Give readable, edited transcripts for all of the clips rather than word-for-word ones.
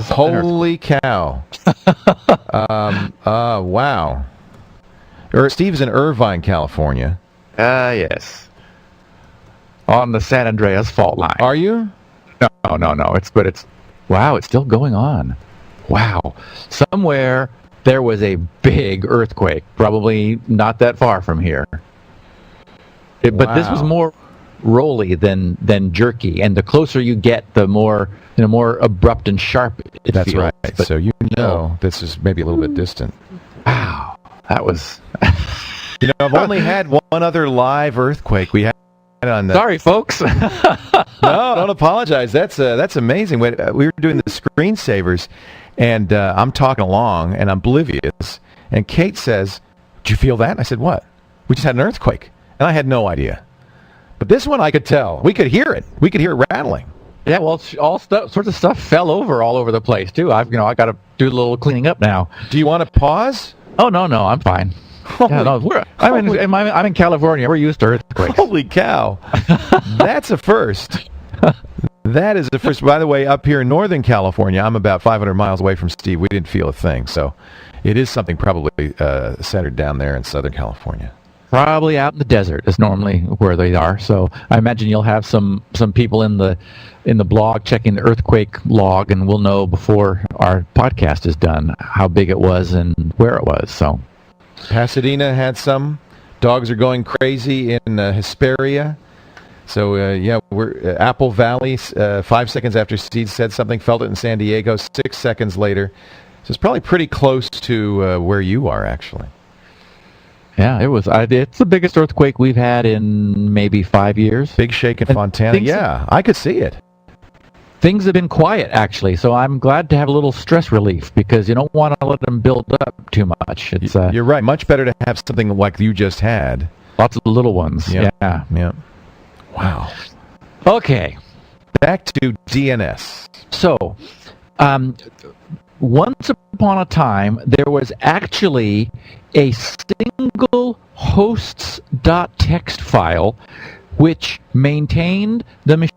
Holy cow. Wow. Steve's in Irvine, California. Yes. On the San Andreas fault line. Are you? No. It's wow, it's still going on. Wow. Somewhere there was a big earthquake, probably not that far from here. But this was more rolly than jerky, and the closer you get, the more abrupt and sharp it That's feels. right. But so this is maybe a little bit distant. Wow, that was. I've only had one other live earthquake. We had on the. Sorry, folks. No, don't apologize. That's amazing. We were doing the screensavers, and I'm talking along, and I'm oblivious. And Kate says, "Did you feel that?" And I said, "What?" "We just had an earthquake," and I had no idea. But this one, I could tell. We could hear it. We could hear it rattling. Yeah, well, sorts of stuff fell all over the place too. I got to do a little cleaning up now. Do you want to pause? Oh no, I'm fine. I'm in California. We're used to earthquakes. Holy cow! That's a first. That is the first. By the way, up here in Northern California, I'm about 500 miles away from Steve. We didn't feel a thing, so it is something probably centered down there in Southern California. Probably out in the desert is normally where they are. So I imagine you'll have some people in the blog checking the earthquake log, and we'll know before our podcast is done how big it was and where it was. So Pasadena had some. Dogs are going crazy in Hesperia. So we're Apple Valley. 5 seconds after Steve said something, felt it in San Diego. 6 seconds later. So it's probably pretty close to where you are, actually. Yeah, it was. It's the biggest earthquake we've had in maybe 5 years. Big shake in Fontana. Yeah, I could see it. Things have been quiet, actually, so I'm glad to have a little stress relief because you don't want to let them build up too much. You're right. Much better to have something like you just had. Lots of little ones. Yep. Yeah. Wow. Okay. Back to DNS. So, once upon a time, there was actually a single hosts.txt file which maintained the machine.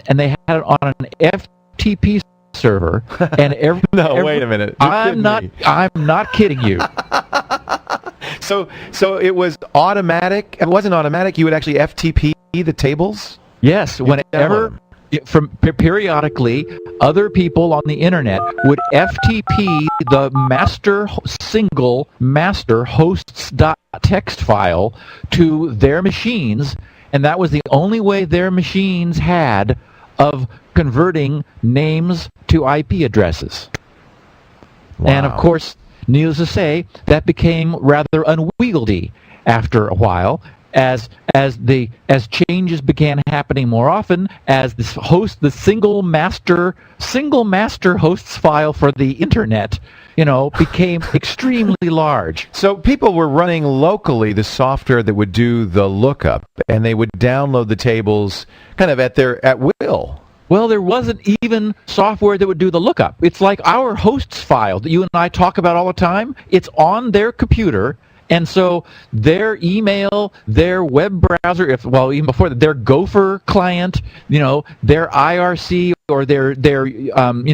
And they had it on an FTP server, and wait a minute. I'm not kidding you. So it was automatic. It wasn't automatic. You would actually FTP the tables? Yes, whenever periodically other people on the internet would FTP the single master hosts.txt file to their machines, and that was the only way their machines had of converting names to IP addresses. Wow. And of course, needless to say, that became rather unwieldy after a while, as changes began happening more often, as the single master hosts file for the internet, became extremely large. So people were running locally the software that would do the lookup, and they would download the tables kind of at will. Well, there wasn't even software that would do the lookup. It's like our hosts file that you and I talk about all the time. It's on their computer, and so their email, their web browser, even before that, their Gopher client, their IRC or their Usenet